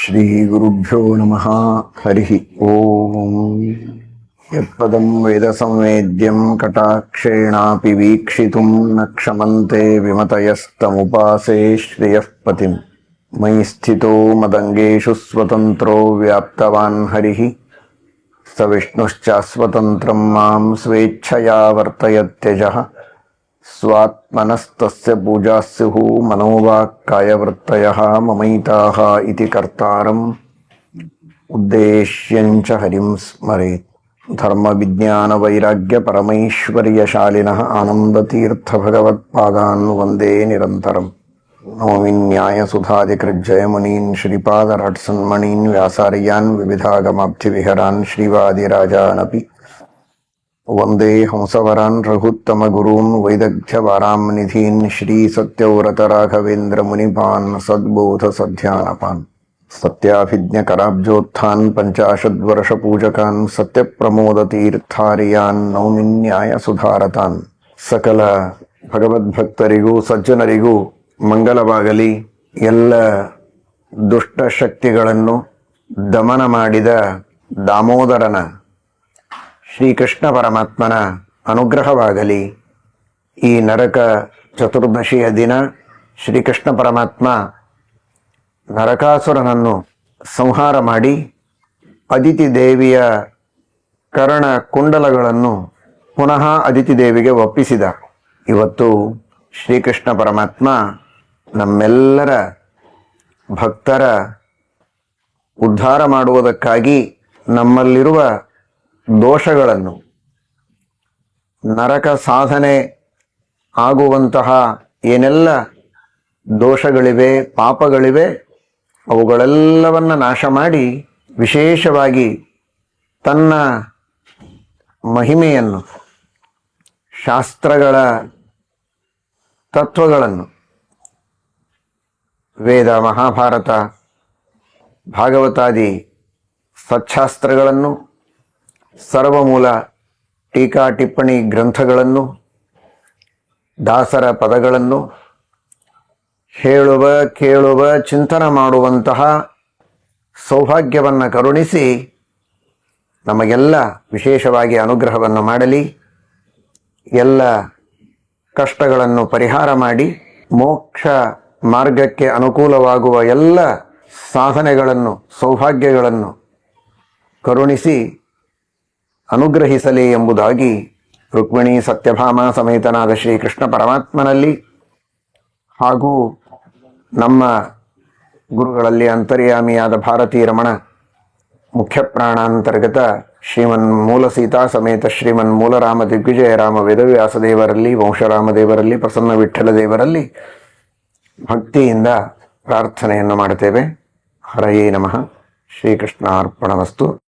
ಶ್ರೀಗುರುಭ್ಯೋ ನಮಃ. ಹರಿ ಓಂ. ಯತ್ಪದಂ ವೇದ ಸಂವೇದ್ಯಂ ಕಟಾಕ್ಷೇಣಾಪಿ ವೀಕ್ಷಿತುಂ ನ ಕ್ಷಮಂತೆ ವಿಮತಯಸ್ತಮುಪಾಸೇ ಶ್ರಿಯಃ ಪತಿಂ. ಮಯಿ ಸ್ಥಿತೋ ಮದಂಗೇಷು ಸ್ವತಂತ್ರೋ ವ್ಯಾಪ್ತವಾನ್ ಹರಿಃ ಸ ವಿಷ್ಣುಶ್ಚಾಸ್ವತಂತ್ರಂ ಮಾಂ ಸ್ವೇಚ್ಛಯಾ ವರ್ತಯತ್ಯಜಃ. ಸ್ವಾತ್ಮನಸ್ತಸ್ಯ ಪೂಜಾಸ್ಯುಃ ಮನೋವಾಕ್ಕಾಯವೃತ್ತಯಃ ಮಮೈತಾಃ ಇತಿ ಕರ್ತಾರಂ ಉದ್ದೇಶ್ಯಂಚ ಹರಿಂ ಸ್ಮರೇತ್. ಧರ್ಮ ವಿಜ್ಞಾನ ವೈರಾಗ್ಯ ಪರಮೈಶ್ವರ್ಯಶಾಲಿನಃ ಆನಂದತೀರ್ಥ ಭಗವತ್ಪಾದಾನ್ ವಂದೇ ನಿರಂತರಂ. ನೌಮಿ ನ್ಯಾಯಸುಧಾಧಿಕೃಜ್ಜಯ ಮುನೀನ್ ಶ್ರೀಪಾದರಾಟ್ಸನ್ಮಣೀನ್ ವ್ಯಾಸಾರ್ಯಾನ್ ವಿವಿಧಾಗಮಾಬ್ಧಿವಿಹರಾನ್ ಶ್ರೀವಾದಿರಾಜಾನಪಿ ವಂದೇ ಹಂಸವರಾನ್ ರಘುತ್ತಮ ಗುರೂನ್ ವೈದಗ್ಧ್ಯವಾರಾಂ ನಿಧೀನ್ ಶ್ರೀ ಸತ್ಯವ್ರತ ರಾಘವೇಂದ್ರ ಮುನಿಪಾನ್ ಸದ್ಬೋಧ ಸಧ್ಯಾನಪಾನ್. ಸತ್ಯಾಭಿಜ್ಞ ಕರಾಬ್ಜೋತ್ಥಾನ್ ಪಂಚಾಶದ್ವರ್ಷ ಪೂಜಕಾನ್ ಸತ್ಯಪ್ರಮೋದ ತೀರ್ಥಾರಿಯಾನ್ ನೌಮಿ ನ್ಯಾಯ ಸುಧಾರತಾನ್. ಸಕಲ ಭಗವದ್ಭಕ್ತರಿಗೂ ಸಜ್ಜನರಿಗೂ ಮಂಗಲವಾಗಲಿ. ಎಲ್ಲ ದುಷ್ಟ ಶಕ್ತಿಗಳನ್ನು ದಮನ ಮಾಡಿದ ದಾಮೋದರನ ಶ್ರೀಕೃಷ್ಣ ಪರಮಾತ್ಮನ ಅನುಗ್ರಹವಾಗಲಿ. ಈ ನರಕ ಚತುರ್ದಶಿಯ ದಿನ ಶ್ರೀಕೃಷ್ಣ ಪರಮಾತ್ಮ ನರಕಾಸುರನನ್ನು ಸಂಹಾರ ಮಾಡಿ ಅದಿತಿ ದೇವಿಯ ಕರ್ಣ ಕುಂಡಲಗಳನ್ನು ಪುನಃ ಅದಿತಿ ದೇವಿಗೆ ಒಪ್ಪಿಸಿದ. ಇವತ್ತು ಶ್ರೀಕೃಷ್ಣ ಪರಮಾತ್ಮ ನಮ್ಮೆಲ್ಲರ ಭಕ್ತರ ಉದ್ಧಾರ ಮಾಡುವುದಕ್ಕಾಗಿ ನಮ್ಮಲ್ಲಿರುವ ದೋಷಗಳನ್ನು, ನರಕ ಸಾಧನೆ ಆಗುವಂತಹ ಏನೆಲ್ಲ ದೋಷಗಳಿವೆ, ಪಾಪಗಳಿವೆ, ಅವುಗಳೆಲ್ಲವನ್ನು ನಾಶ ಮಾಡಿ ವಿಶೇಷವಾಗಿ ತನ್ನ ಮಹಿಮೆಯನ್ನು, ಶಾಸ್ತ್ರಗಳ ತತ್ವಗಳನ್ನು, ವೇದ ಮಹಾಭಾರತ ಭಾಗವತಾದಿ ಸಚ್ಛಾಸ್ತ್ರಗಳನ್ನು, ಸರ್ವಮೂಲ ಟೀಕಾ ಟಿಪ್ಪಣಿ ಗ್ರಂಥಗಳನ್ನು, ದಾಸರ ಪದಗಳನ್ನು ಹೇಳುವ, ಕೇಳುವ, ಚಿಂತನ ಮಾಡುವಂತಹ ಸೌಭಾಗ್ಯವನ್ನು ಕರುಣಿಸಿ ನಮಗೆಲ್ಲ ವಿಶೇಷವಾಗಿ ಅನುಗ್ರಹವನ್ನು ಮಾಡಲಿ. ಎಲ್ಲ ಕಷ್ಟಗಳನ್ನು ಪರಿಹಾರ ಮಾಡಿ ಮೋಕ್ಷ ಮಾರ್ಗಕ್ಕೆ ಅನುಕೂಲವಾಗುವ ಎಲ್ಲ ಸಾಧನೆಗಳನ್ನು, ಸೌಭಾಗ್ಯಗಳನ್ನು ಕರುಣಿಸಿ ಅನುಗ್ರಹಿಸಲಿ ಎಂಬುದಾಗಿ ರುಕ್ಮಿಣಿ ಸತ್ಯಭಾಮ ಸಮೇತನಾದ ಶ್ರೀಕೃಷ್ಣ ಪರಮಾತ್ಮನಲ್ಲಿ ಹಾಗೂ ನಮ್ಮ ಗುರುಗಳಲ್ಲಿ ಅಂತರ್ಯಾಮಿಯಾದ ಭಾರತೀ ರಮಣ ಮುಖ್ಯ ಪ್ರಾಣಾಂತರ್ಗತ ಶ್ರೀಮನ್ ಮೂಲ ಸೀತಾ ಸಮೇತ ಶ್ರೀಮನ್ ಮೂಲರಾಮ ದಿಗ್ವಿಜಯ ರಾಮ ವೇದವ್ಯಾಸದೇವರಲ್ಲಿ, ವಂಶರಾಮದೇವರಲ್ಲಿ, ಪ್ರಸನ್ನ ವಿಠ್ಠಲ ದೇವರಲ್ಲಿ ಭಕ್ತಿಯಿಂದ ಪ್ರಾರ್ಥನೆಯನ್ನು ಮಾಡುತ್ತೇವೆ. ಹರಯೇ ನಮಃ. ಶ್ರೀಕೃಷ್ಣ ಅರ್ಪಣಮಸ್ತು.